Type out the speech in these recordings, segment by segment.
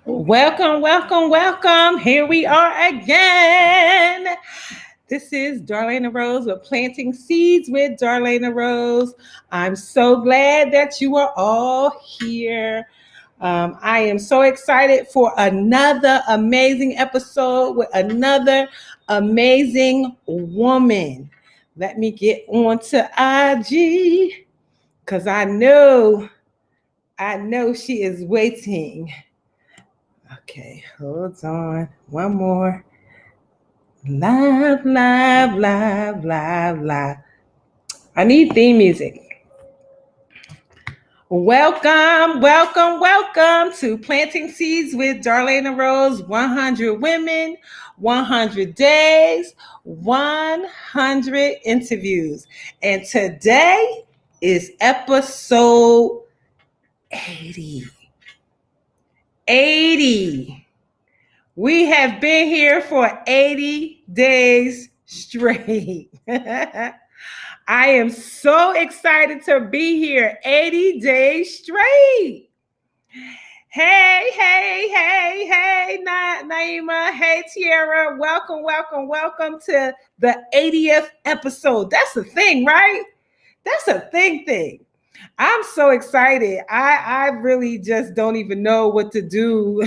Welcome, welcome, welcome. Here we are again. This is Darlaina Rose with Planting Seeds with Darlaina Rose. I'm so glad that you are all here. I am so excited for another amazing episode with another amazing woman. Let me get on to IG because I know she is waiting. Okay, hold on. One more. Live. I need theme music. Welcome to Planting Seeds with Darlaina Rose. 100 women, 100 days, 100 interviews. And today is episode 80. 80. We have been here for 80 days straight. I am so excited to be here 80 days straight. Hey, Naima. Hey, Tiara. Welcome to the 80th episode. That's a thing, right? That's a thing. I'm so excited. I really just don't even know what to do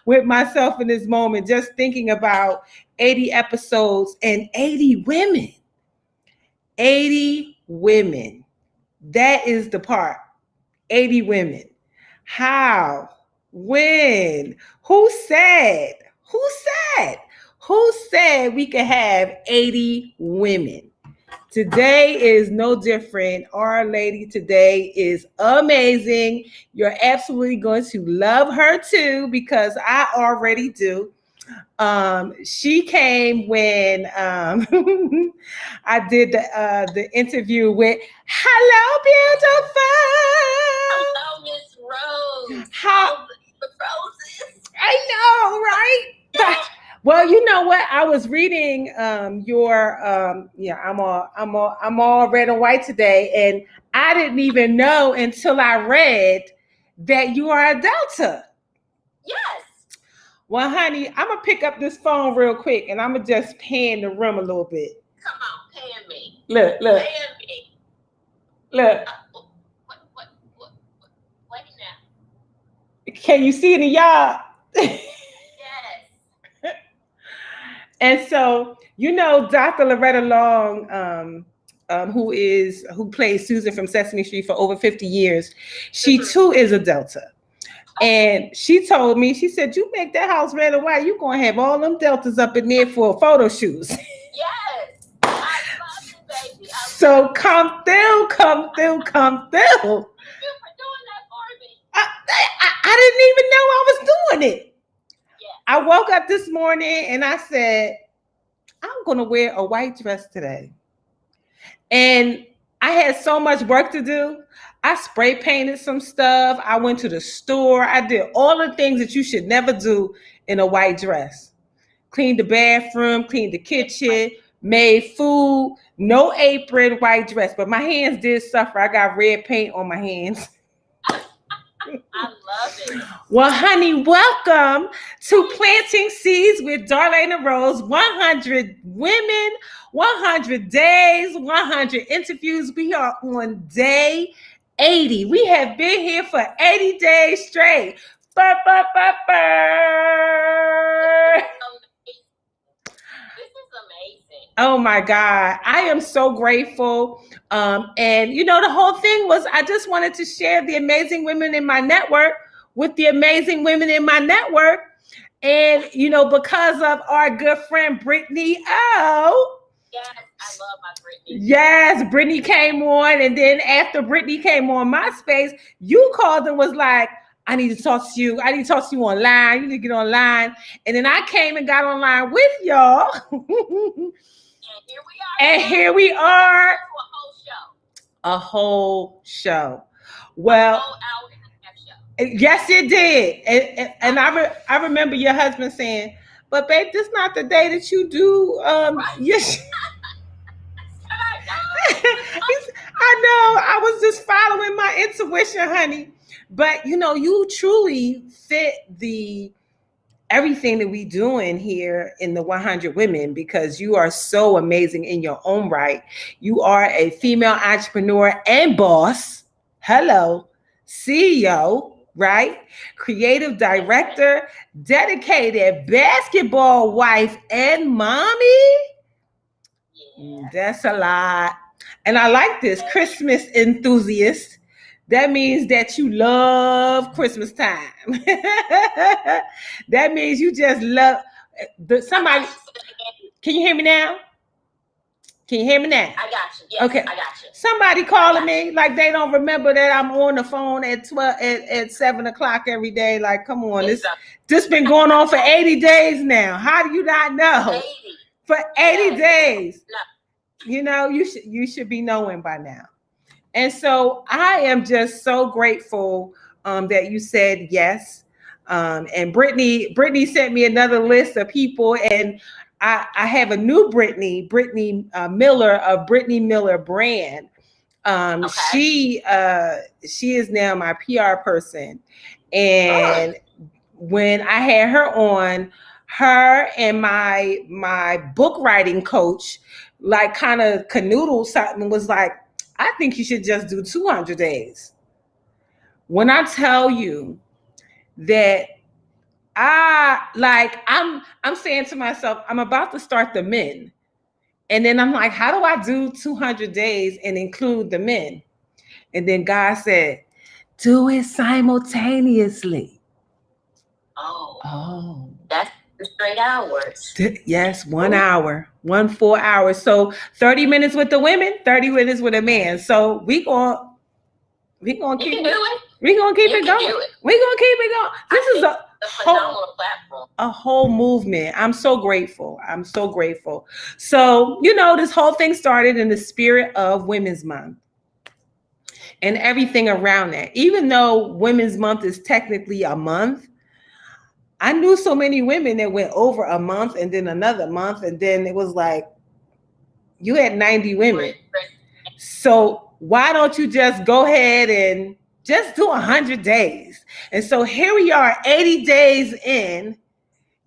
with myself in this moment, just thinking about 80 episodes and 80 women. 80 women. That is the part. 80 women. How? When? Who said we could have 80 women? Today is no different. Our lady today is amazing. You're absolutely going to love her too, because I already do. She came when I did the interview with Hello, Beautiful. Hello, Miss Rose. How the roses? I know, right? Well, you know what? I was reading your I'm all red and white today, and I didn't even know until I read that you are a Delta. Yes. Well, honey, I'm gonna pick up this phone real quick, and I'm gonna just pan the room a little bit. Come on, pan me. Look. Pan me. Look. What now? Can you see it in y'all? And so, you know, Dr. Loretta Long, who plays Susan from Sesame Street for over 50 years, she too is a Delta. And she told me, she said, you make that house red and white, you're going to have all them Deltas up in there for photo shoots. Yes. I love you, baby. So come through. Thank you for doing that for me. I didn't even know I was doing it. I woke up this morning and I said, I'm going to wear a white dress today. And I had so much work to do. I spray painted some stuff. I went to the store. I did all the things that you should never do in a white dress. Cleaned the bathroom, cleaned the kitchen, made food, no apron, white dress. But my hands did suffer. I got red paint on my hands. I love it. Well, honey, welcome to Planting Seeds with Darlaina Rose. 100 women, 100 days, 100 interviews. We are on day 80. We have been here for 80 days straight. Burr. This is amazing. Oh my God. I am so grateful. And you know, the whole thing was I just wanted to share the amazing women in my network with the amazing women in my network. And, you know, because of our good friend, Brittany. Oh. Yes, I love my Brittany. Yes, Brittany came on. And then after Brittany came on my space, you called and was like, I need to talk to you. I need to talk to you online. You need to get online. And then I came and got online with y'all. And here we are. A whole show. Well, a whole hour and a half show. Yes, it did. And I remember your husband saying, but babe, this is not the day that you do. Right. Yes. I know. I was just following my intuition, honey. But you truly fit the everything that we doing here in the 100 Women, because you are so amazing in your own right. You are a female entrepreneur and boss. Hello, CEO, right? Creative director, dedicated basketball wife, and mommy. That's a lot. And I like this Christmas enthusiast. That means that you love Christmas time. That means you just love somebody. Can you hear me now? Can you hear me now? I got you. Yes, okay. I got you. Somebody calling me like they don't remember that I'm on the phone at 12 at 7 o'clock every day. Like, come on, this been going on for 80 days now. How do you not know? 80. For 80 days. No. You should be knowing by now. And so I am just so grateful that you said yes. And Brittany sent me another list of people, and I have a new Brittany Miller of Brittany Miller brand. She is now my PR person, and when I had her on, her and my book writing coach like kind of canoodled something, was like, I think you should just do 200 days. When I tell you that I'm saying to myself, I'm about to start the men. And then I'm like, how do I do 200 days and include the men? And then God said, do it simultaneously. Oh. That's straight hours. Yes, 1 hour, 4 hours. So 30 minutes with the women, 30 minutes with a man. So we gonna keep it. We're gonna keep it going. We're gonna keep it going. This is a phenomenal platform. A whole movement. I'm so grateful. So, this whole thing started in the spirit of Women's Month and everything around that. Even though Women's Month is technically a month, I knew so many women that went over a month and then another month, and then it was like you had 90 women. So why don't you just go ahead and just do 100 days? And so here we are, 80 days in.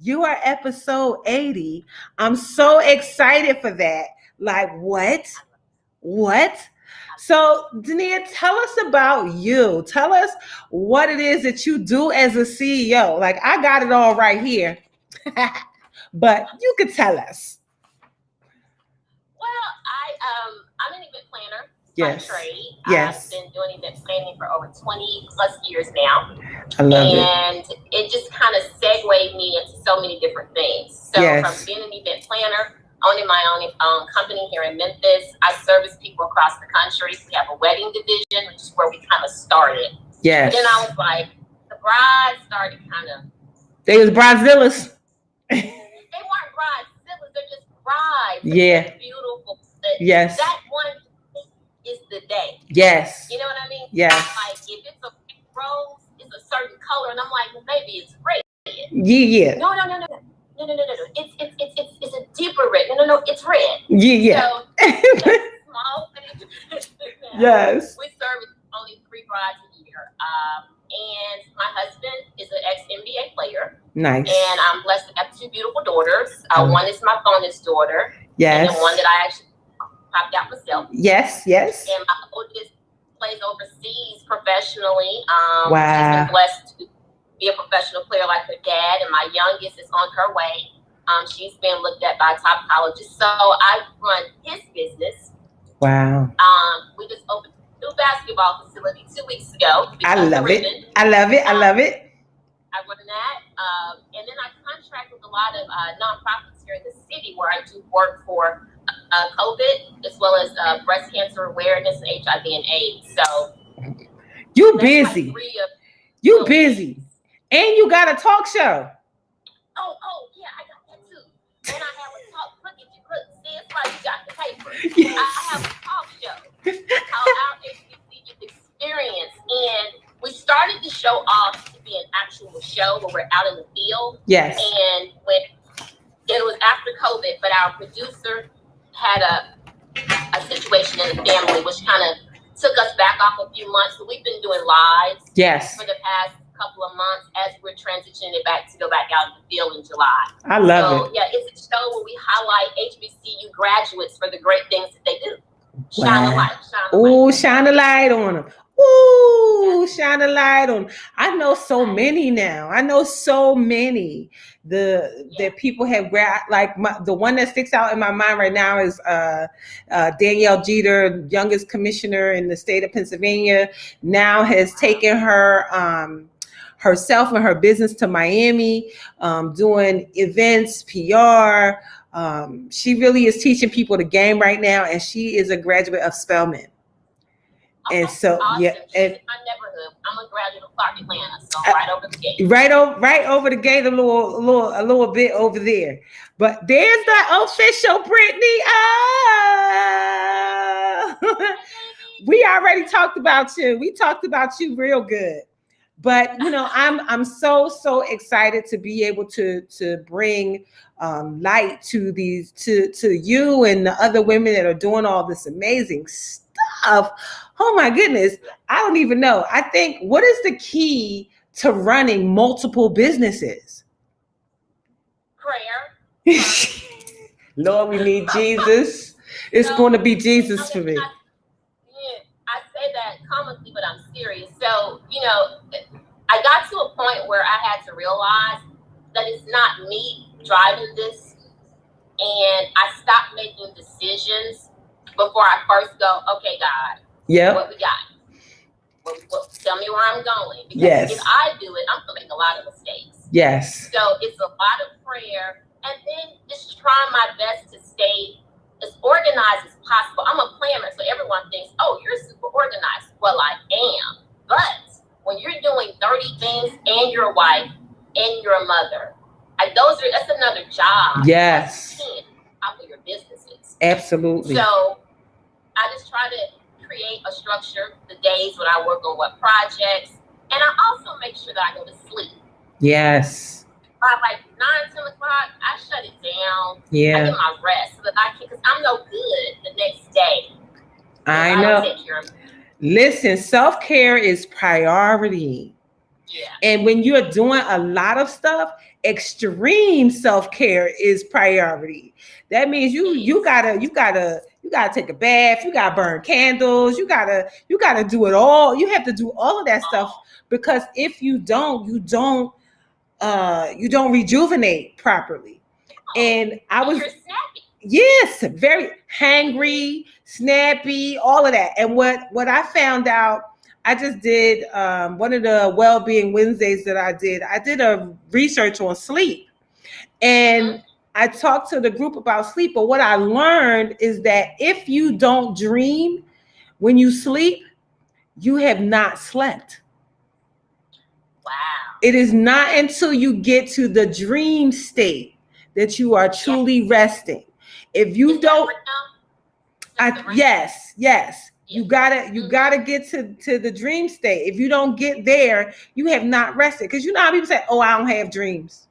You are episode 80. I'm so excited for that. Like, what? So, Dania, tell us about you. Tell us what it is that you do as a CEO. Like, I got it all right here, but you could tell us. Well, I'm an event planner by trade. Yes. I've been doing event planning for over 20 plus years now. I love it. And it just kind of segued me into so many different things. So from being an event planner, owning my own company here in Memphis, I service people across the country. We have a wedding division, which is where we kind of started. Yes. And then I was like, the brides started kind of. They was bridezillas. They weren't bridezillas. They're just brides. Yeah. They're beautiful. Yes. That one is the day. Yes. You know what I mean? Yes. Like if it's a pink rose, it's a certain color, and I'm like, well, maybe it's red. Yeah. No. It's a deeper red. No, it's red. Yeah. So small things. Yes. We service only 3 brides a year. And my husband is an ex-NBA player. Nice. And I'm blessed to have 2 beautiful daughters. One is my bonus daughter. Yes. And then one that I actually popped out myself. Yes. And my oldest plays overseas professionally. Wow. She's been blessed to be a professional player like her dad, and my youngest is on her way. She's been looked at by top colleges. So I run his business. Wow. We just opened a new basketball facility 2 weeks ago. I love it. I love it. I run that. And then I contract with a lot of nonprofits here in the city where I do work for COVID as well as breast cancer awareness and HIV and AIDS. So you busy. You busy. And you got a talk show. Oh, yeah, I got that too. And I have a talk. Look, see, it's like you got the paper. Yes. I have a talk show called Our HBCU Experience. And we started the show off to be an actual show where we're out in the field. Yes. And when it was after COVID, but our producer had a situation in the family which kind of took us back off a few months, but we've been doing lives for the past couple of months as we're transitioning it back to go back out in the field in July. I love it. Yeah, it's a show where we highlight HBCU graduates for the great things that they do. Shine a light. Ooh, shine a light on them. Ooh, shine a light on. I know so many now. I know so many. That people have the one that sticks out in my mind right now is Danielle Jeter, youngest commissioner in the state of Pennsylvania, now has taken her herself and her business to Miami, doing events, PR. She really is teaching people the game right now, and she is a graduate of Spelman. Okay, and so awesome. yeah, and in my neighborhood. I'm a graduate of Clark, Atlanta, so right over the gate. Right over the gate, a little bit over there. But there's the official Brittany. Oh, we already talked about you. We talked about you real good. But I'm so excited to be able to bring light to these to you and the other women that are doing all this amazing stuff. Oh my goodness, I don't even know. I think, what is the key to running multiple businesses? Prayer. Lord, we need Jesus. It's going to be Jesus for me. I say that comically, but I'm serious. So, I got to a point where I had to realize that it's not me driving this, and I stopped making decisions before I first go, okay, God, what we got? Tell me where I'm going. Because if I do it, I'm going to make a lot of mistakes. Yes. So it's a lot of prayer, and then just trying my best to stay as organized as possible. I'm a planner, so everyone thinks, oh, you're super organized. Well, I am. But when you're doing 30 things and you're a wife and you're a mother, that's another job. Yes. How your businesses. Absolutely. So I just try to create a structure, the days when I work on what projects, and I also make sure that I go to sleep. Yes. By like 9, 10 o'clock, I shut it down. Yeah. I get my rest so that because I'm no good the next day. I know. Don't take care of me. Listen, self-care is priority. Yeah. And when you're doing a lot of stuff, extreme self-care is priority. That means you gotta take a bath, you gotta burn candles, you gotta do it all. You have to do all of that stuff, because if you don't rejuvenate properly. And I was very hangry, snappy, all of that. And what I found out, I just did one of the well-being Wednesdays that I did a research on sleep, and I talked to the group about sleep. But what I learned is that if you don't dream when you sleep, you have not slept. Wow. It is not until you get to the dream state that you are truly resting. If you don't, yes. You gotta get to the dream state. If you don't get there, you have not rested. Because you know how people say, "Oh, I don't have dreams.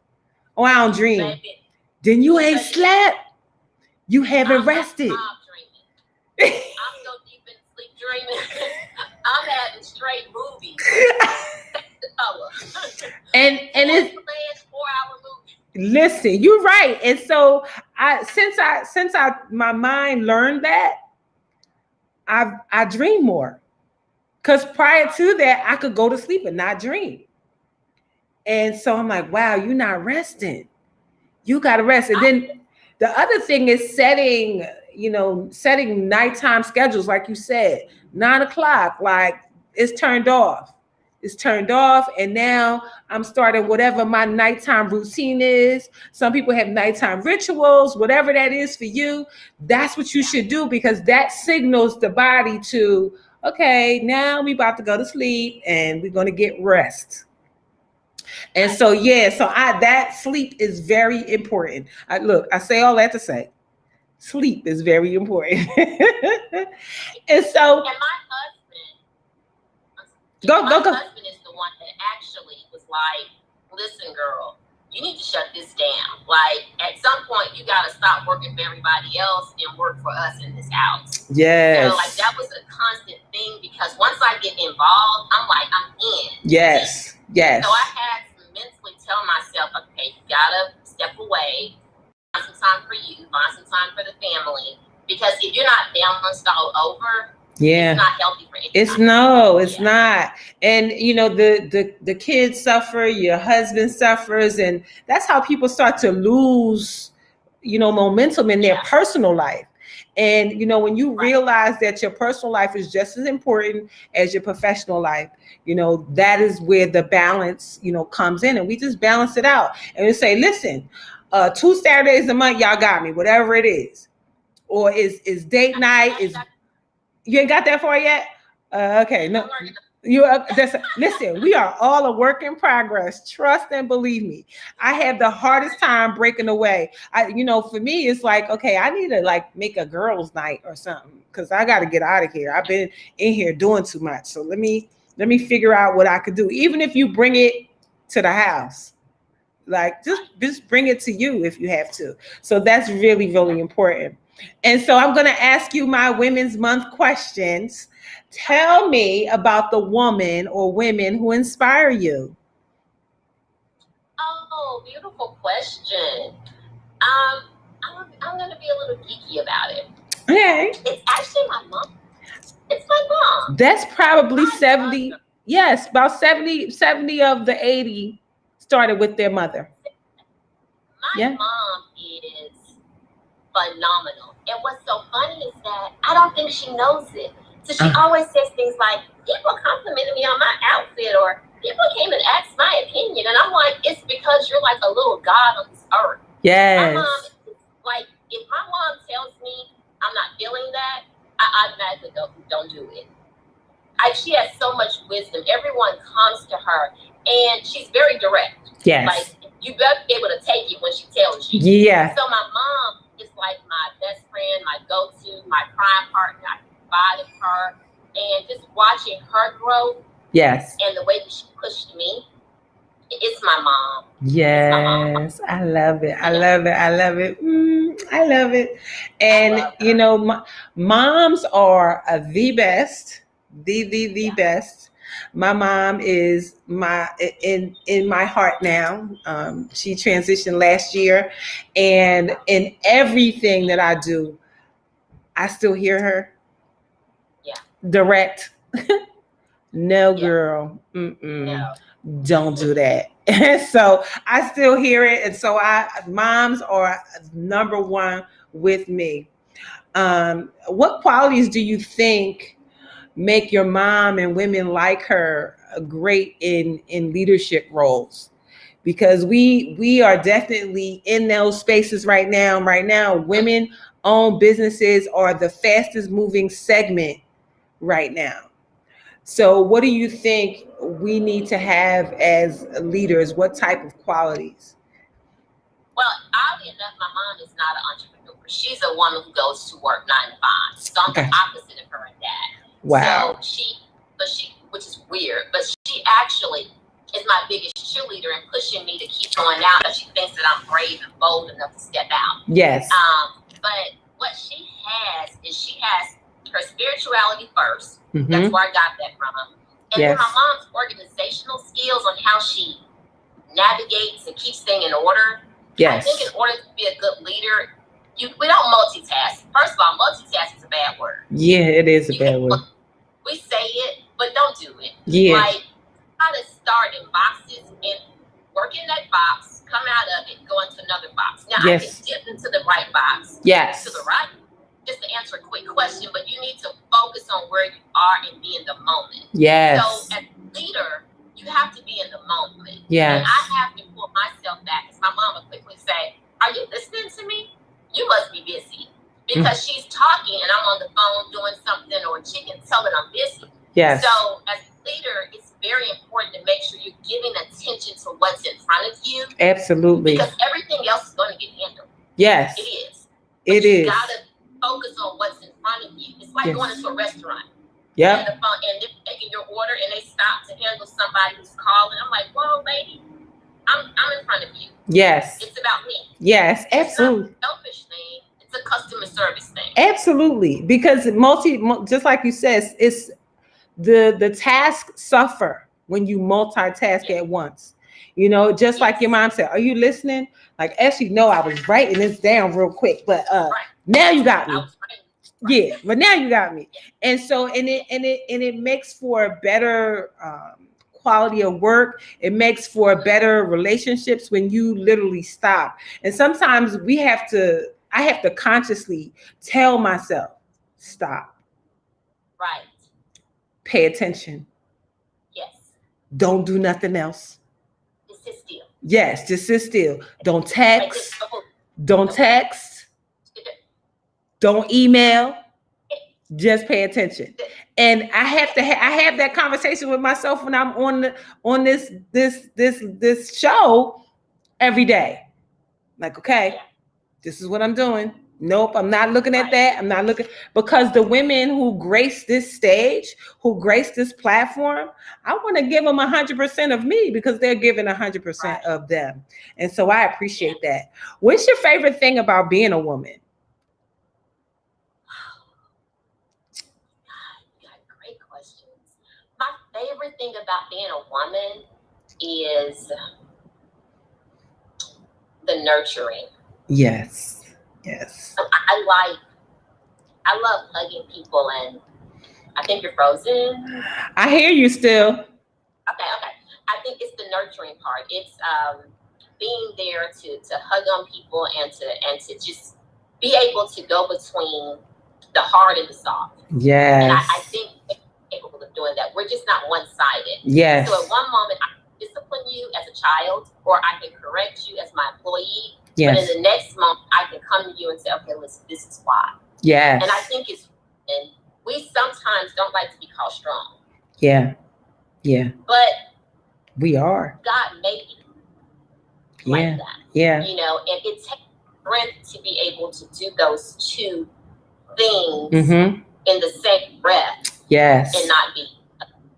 Oh, I don't dream." Baby. Then you ain't slept. You haven't rested. I'm so deep in sleep dreaming. I'm having straight movies. and it's 4-hour movie. Listen, you're right. And so since my mind learned that, I dream more. Because prior to that, I could go to sleep and not dream. And so I'm like, wow, you're not resting. You got to rest. And then the other thing is setting nighttime schedules, like you said, 9 o'clock, like it's turned off. It's turned off. And now I'm starting whatever my nighttime routine is. Some people have nighttime rituals, whatever that is for you. That's what you should do, because that signals the body to, okay, now we about to go to sleep and we're going to get rest. And so, that sleep is very important. I say all that to say, sleep is very important. And so, and my husband, go. My husband is the one that actually was like, listen, girl, you need to shut this down. Like, at some point, you got to stop working for everybody else and work for us in this house. Yes. So, like, that was a constant thing, because once I get involved, I'm like, I'm in. Yes. Yes. So I had to mentally tell myself, okay, you got to step away, find some time for you, find some time for the family. Because if you're not balanced all over, it's not healthy for anybody. It's not. And you know, the kids suffer, your husband suffers, and that's how people start to lose, you know, momentum in their personal life. And you know, when you realize that your personal life is just as important as your professional life, you know, that is where the balance, you know, comes in. And we just balance it out. And we say, listen, 2 Saturdays a month, y'all got me, whatever it is. Or is date night, is you ain't got that far yet? Okay, no. Listen, we are all a work in progress. Trust and believe me. I have the hardest time breaking away. You know, for me, it's like, okay, I need to like make a girls' night or something, because I got to get out of here. I've been in here doing too much. So let me figure out what I could do. Even if you bring it to the house, like just bring it to you if you have to. So that's really, really important. And so I'm going to ask you my Women's Month questions. Tell me about the woman or women who inspire you. Oh, beautiful question. I'm going to be a little geeky about it. Okay. It's actually my mom. It's my mom. That's probably 70. Yes, about 70 of the 80 started with their mother. My mom is phenomenal. And what's so funny is that I don't think she knows it. So she always says things like, people complimented me on my outfit, or people came and asked my opinion. And I'm like, it's because you're like a little god on this earth. Yes. My mom is like, if my mom tells me I'm not feeling that, I automatically don't do it. She has so much wisdom. Everyone comes to her, and she's very direct. Yes. Like, you better be able to take it when she tells you. Yeah. So my mom is like my best friend, my go-to, my prime partner. I confide in her, and just watching her grow. Yes. And the way that she pushed me, it's my mom. Yes, my mom. I love it. I love it. I love it. I love it. And you know, moms are the best, the best. My mom is in my heart now. She transitioned last year, and in everything that I do, I still hear her. Yeah. Direct. No, girl. No. Don't do that. So I still hear it, and so moms are number one with me. What qualities do you think make your mom and women like her great in leadership roles? Because we are definitely in those spaces right now. Right now, women-owned businesses are the fastest moving segment right now. So what do you think we need to have as leaders? What type of qualities? Well, oddly enough, my mom is not an entrepreneur. She's a woman who goes to work 9 to 5. So I'm the opposite of her and dad. Wow. So she, which is weird, but she actually is my biggest cheerleader and pushing me to keep going out, because she thinks that I'm brave and bold enough to step out. Yes. But what she has is she has her spirituality first. Mm-hmm. That's where I got that from. And then my mom's organizational skills on how she navigates and keeps things in order. Yes. I think in order to be a good leader, we don't multitask. First of all, multitask is a bad word. Yeah, it is a bad word. We say it, but don't do it. Yeah. Like, try to start in boxes and work in that box, come out of it, go into another box. Now, I can dip into the right box. Yes. To the right, just to answer a quick question, but you need to focus on where you are and be in the moment. Yes. So, as a leader, you have to be in the moment. Yes. And I have to pull myself back, because my mom would quickly say, are you listening to me? You must be busy. Because she's talking and I'm on the phone doing something, or she can tell that I'm busy. Yes. So as a leader, it's very important to make sure you're giving attention to what's in front of you. Absolutely. Because everything else is going to get handled. Yes. It is. It is. You got to focus on what's in front of you. It's like going into a restaurant. Yeah. And they're taking your order and they stop to handle somebody who's calling. I'm like, whoa, lady, I'm in front of you. Yes. It's about me. Yes, absolutely. It's not a selfish thing. It's a customer service thing. Absolutely. Because just like you said, it's the tasks suffer when you multitask at once. You know, just like your mom said, are you listening? Like, actually, no, I was writing this down real quick, but now you got me. Yeah, but now you got me. And so, and it makes for a better quality of work. It makes for better relationships when you literally stop. And sometimes I have to consciously tell myself, stop. Right. Pay attention. Yes. Don't do nothing else. Just sit still. Yes, just sit still. Don't text. Don't text. Don't email. Just pay attention. And I have that conversation with myself when I'm on this show every day. Like, okay, this is what I'm doing. Nope, I'm not looking at that. I'm not looking, because the women who grace this stage, who grace this platform, I want to give them 100% of me because they're giving 100% of them. And so I appreciate that. What's your favorite thing about being a woman? Great questions. My favorite thing about being a woman is the nurturing. Yes. I love hugging people, and I think you're frozen. I hear you still. Okay. I think it's the nurturing part. It's being there to hug on people and to just be able to go between the hard and the soft. Yes. And I think we're capable of doing that. We're just not one-sided. Yes. So at one moment I can discipline you as a child, or I can correct you as my employee. Yes. But in the next moment I can come to you and say, okay, listen, this is why. Yes. And I think and we sometimes don't like to be called strong. Yeah. Yeah. But we are. God made it like that. Yeah. You know, and it takes strength to be able to do those two things in the same breath. Yes. And not be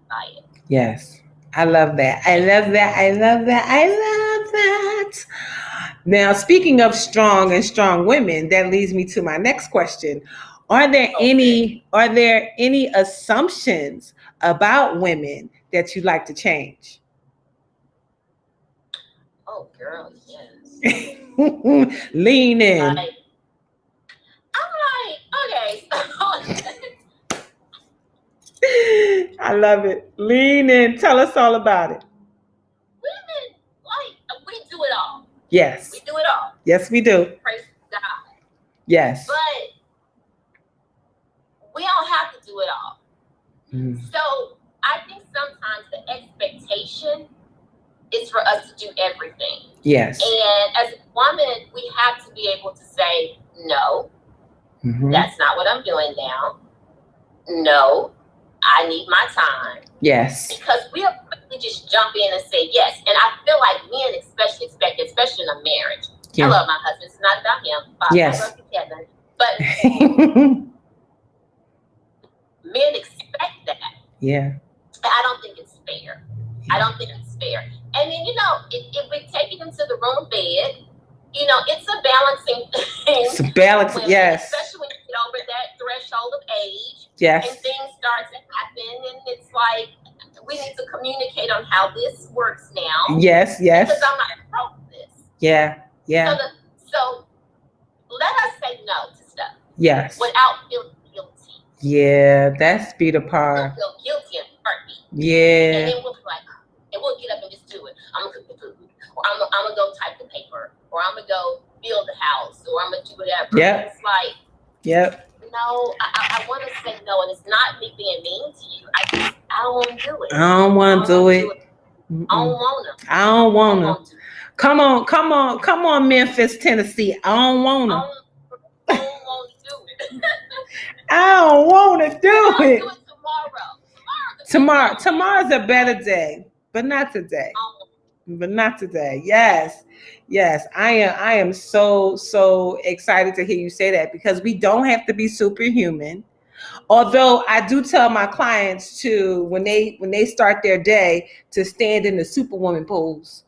by it. Yes. I love that. I love that. I love that. I love that. Now, speaking of strong and strong women, that leads me to my next question. Are there any assumptions about women that you'd like to change? Oh, girl, yes. Lean in. I'm like, okay, so I love it. Lean in. Tell us all about it. Women, like, we do it all. Yes. We do it all. Yes, we do. Praise God. Yes. But we don't have to do it all. So I think sometimes the expectation is for us to do everything. Yes. And as a woman, we have to be able to say, no, that's not what I'm doing now. No, I need my time. Yes. Because we'll quickly just jump in and say yes. And I feel like men especially expect, especially in a marriage. Yeah. I love my husband. It's not about him. Yes. I love you, Kevin. But men expect that. Yeah. I don't think it's fair. I don't think it's fair. And then, you know, if we take it into the room bed, you know, it's a balancing thing. It's a balance, yes. Especially when you get over that threshold of age. Yes. And things start to happen. And it's like, we need to communicate on how this works now. Yes, yes. Because I'm not pro this. Yeah, yeah. So let us say no to stuff. Yes. Without feeling guilty. Yeah, that's be the part. We'll feel guilty and heartbeat. Yeah. And then we'll be like, and we'll get up and just do it. I'm gonna cook the food, or I'm gonna go type the paper, or I'm gonna go build the house, or I'm gonna do whatever. Yep. It's like, no, I want to say no, and it's not me being mean to you. I don't want to do it. I don't want to do it. I don't want to. I don't want to. Come on, Memphis, Tennessee. I don't want to. I don't want to do it. I don't want to do it. Do it tomorrow. Tomorrow's a better day, but not today. But not today. Yes. I am so excited to hear you say that, because we don't have to be superhuman. Although I do tell my clients to, when they start their day, to stand in the Superwoman pose.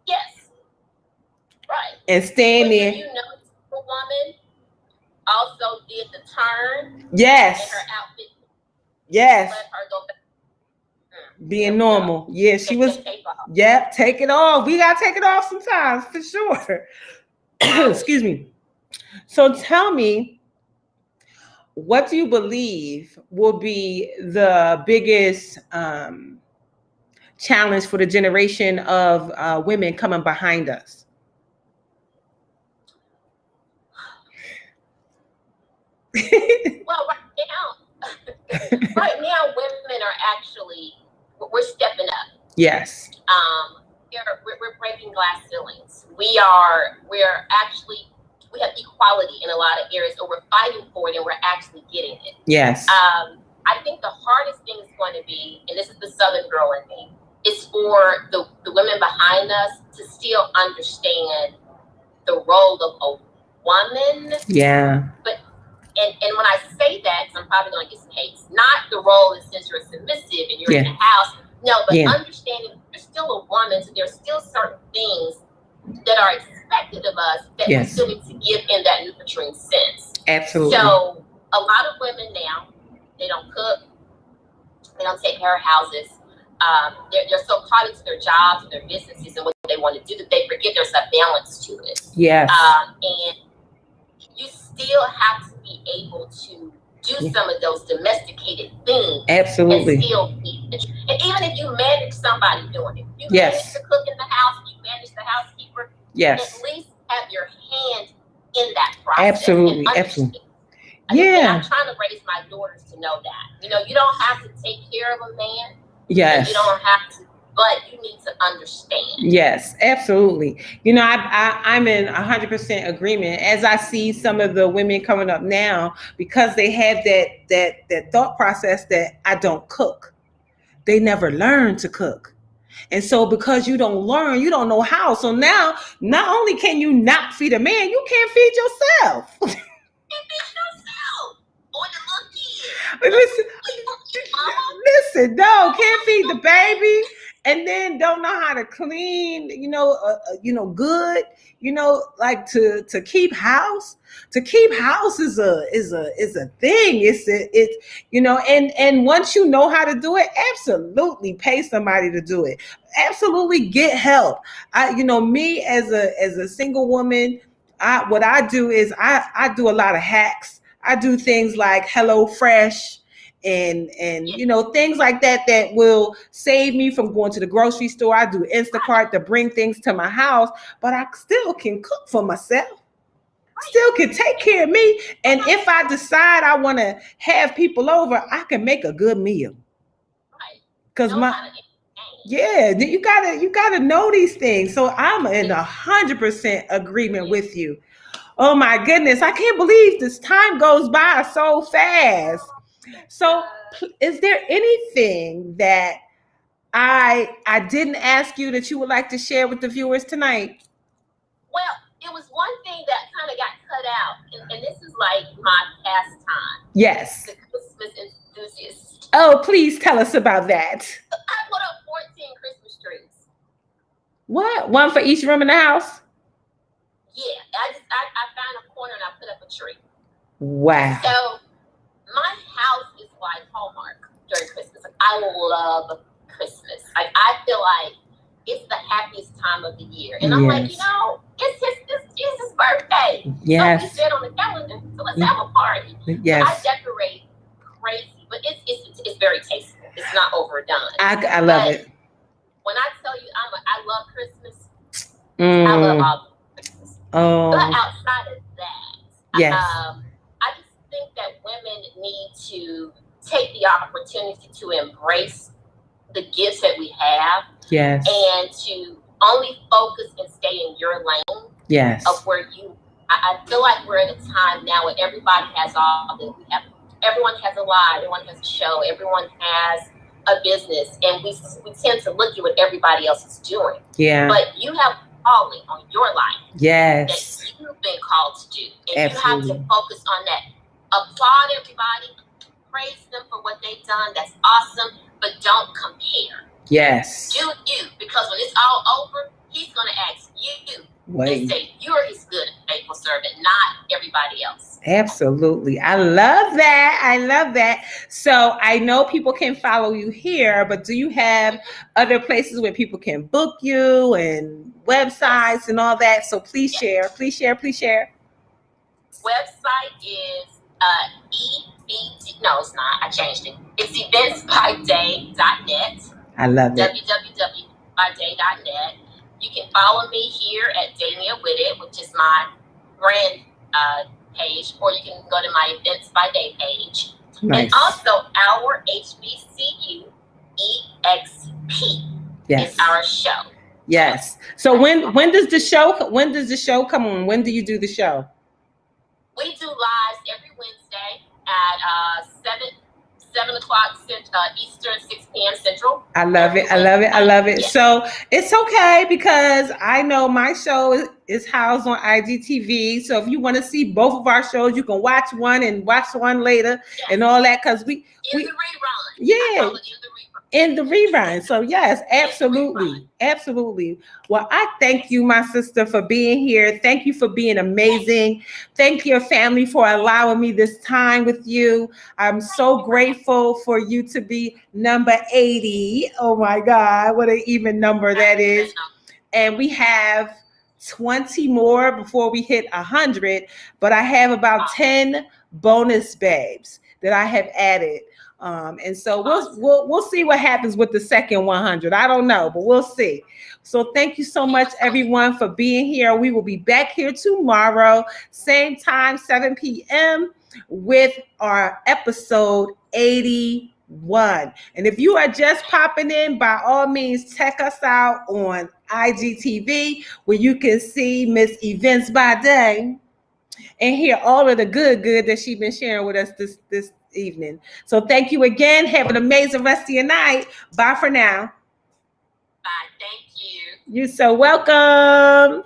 Yes. And stand there. You know, the woman also did the turn. Yes. In her outfit. Yes. Let her go back. Being normal. Yeah, she was. Yep, take it off. We gotta take it off sometimes for sure. Excuse me. So tell me, what do you believe will be the biggest challenge for the generation of women coming behind us? Well, right now, women are actually, we're stepping up. Yes. We're breaking glass ceilings. We have equality in a lot of areas, or we're fighting for it, and we're actually getting it. Yes. I think the hardest thing is going to be, and this is the Southern girl in me, is for the women behind us to still understand the role of a woman. Yeah. But and when I say that, because I'm probably going to get some hate, not the role that since you're submissive and you're in the house. No, but understanding you're still a woman, so there's still certain things that are expected of us that we still need to give in that nurturing sense. Absolutely. So a lot of women now, they don't cook, they don't take care of houses. They're so caught into their jobs and their businesses and what they want to do that they forget there's a balance to it. Yes. And you still have to be able to do some of those domesticated things. Absolutely. And still eat. And even if you manage somebody doing it, you manage to cook in the house, you manage the housekeeper, at least have your hand in that process. Absolutely. Absolutely. And I'm trying to raise my daughters to know that. You know, you don't have to take care of a man. Yes. You don't have to, but you need to understand. Yes, absolutely. You know, I'm in 100% agreement. As I see some of the women coming up now, because they have that thought process that I don't cook. They never learn to cook. And so because you don't learn, you don't know how. So now, not only can you not feed a man, you can't feed yourself. You feed yourself. Or the little kid. Listen, no, can't feed the baby, and then don't know how to clean, good, like to keep house. To keep house is a thing. And once you know how to do it, absolutely pay somebody to do it. Absolutely get help. Me as a single woman, what I do is I do a lot of hacks. I do things like HelloFresh and things like that will save me from going to the grocery store. I do Instacart to bring things to my house, but I still can cook for myself. Still can take care of me. And if I decide I want to have people over, I can make a good meal. Because you gotta know these things. So I'm in 100% agreement with you. Oh my goodness, I can't believe this time goes by so fast. So is there anything that I didn't ask you that you would like to share with the viewers tonight? Well, it was one thing that kind of got cut out, and this is like my pastime. Yes. The Christmas enthusiast. Oh, please tell us about that. I put up 14 Christmas trees. What? One for each room in the house? Yeah, I found a corner and I put up a tree. Wow. So my house is like Hallmark during Christmas. Like, I love Christmas. Like, I feel like it's the happiest time of the year. And I'm like, it's Jesus' birthday. Yes. So we sit on the calendar, so let's have a party. Yes. So I decorate crazy, but it's very tasteful. It's not overdone. I love it. When I tell you I love Christmas, I love all Christmas. Oh. But outside of that, yes. I just think that women need to take the opportunity to embrace the gifts that we have. Yes. And to only focus and stay in your lane. Yes. Of where I feel like we're in a time now where everybody has all that we have. Everyone has a live, everyone has a show, everyone has a business, and we tend to look at what everybody else is doing. Yeah. But you have calling on your life. Yes. That you've been called to do. And absolutely. You have to focus on that. Applaud everybody, praise them for what they've done. That's awesome. But don't compare. Yes. Do you, because when it's all over, he's going to ask you and say, you're everybody else. Absolutely. I love that. I love that. So I know people can follow you here, but do you have other places where people can book you and websites and all that? So please share. Please share. Please share. Website is no, it's not. I changed it. It's eventsbyday.net. I love it. www.byday.net. You can follow me here at Damia With It, which is my brand page, or you can go to my Events by Day page. Nice. And also our HBCU EXP is our show. Yes. So when does the show come on? When do you do the show? We do lives every Wednesday at 7 o'clock Eastern, 6 p.m. Central. I love it. I love it. I love it. Yes. So it's okay because I know my show is housed on IGTV. So if you want to see both of our shows, you can watch one and watch one later and all that because we the rerun. Yeah. In the rerun. So yes, absolutely. Absolutely. Well, I thank you, my sister, for being here. Thank you for being amazing. Thank your family for allowing me this time with you. I'm so grateful for you to be number 80. Oh my God, what an even number that is. And we have 20 more before we hit 100, but I have about 10 bonus babes that I have added. And so we'll see what happens with the second 100. I don't know, but we'll see. So thank you so much, everyone, for being here. We will be back here tomorrow, same time, 7 p.m. with our episode 81. And if you are just popping in, by all means, check us out on IGTV, where you can see Miss Events by Day and hear all of the good that she's been sharing with us this evening. So thank you again. Have an amazing rest of your night. Bye for now. Bye. Thank you. You're so welcome.